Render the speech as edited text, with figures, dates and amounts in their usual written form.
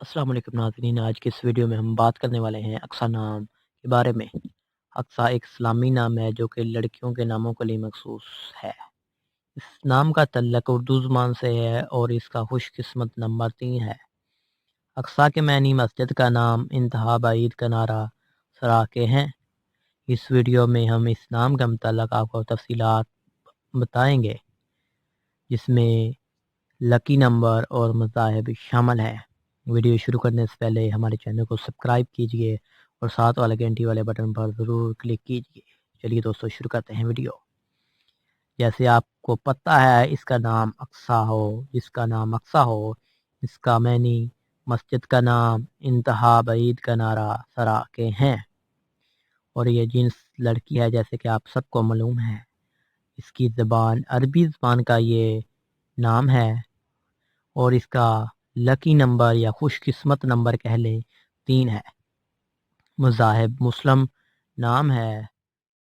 अस्सलाम वालेकुम नाज़रीन। आज की इस वीडियो में हम बात करने वाले हैं अक्सा नाम के बारे में। अक्सा एक इस्लामी नाम है जो कि लड़कियों के नामों के लिए मखसूस है। इस नाम का तल्लुक़ उर्दू ज़ुबान से है और इसका खुशकिस्मत नंबर 3 है। अक्सा के मानी मस्जिद का नाम, इंतहा बाईद किनारा, सराके हैं। इस वीडियो में हम इस नाम के मुताल्लिक़ आपको तफ़सीलात बताएंगे, जिसमें लकी नंबर और मज़ाहिब शामिल हैं। वीडियो शुरू करने से पहले हमारे चैनल को सब्सक्राइब कीजिए और साथ वाले घंटी वाले बटन पर ज़रूर क्लिक कीजिए। चलिए दोस्तों, शुरू करते हैं वीडियो। जैसे आपको पता है, इसका नाम अक्सा हो, जिसका नाम अक्सा हो, इसका मैनी मस्जिद का नाम, इंतहा बईद किनारा, सराके हैं। और ये जिन्स लड़की है, जैसे कि आप सबको मालूम है। इसकी ज़बान अरबी ज़बान का ये नाम है और इसका लकी नंबर या खुशकिस्मत नंबर कह लें 3 है। मुज़ाहिब मुस्लिम नाम है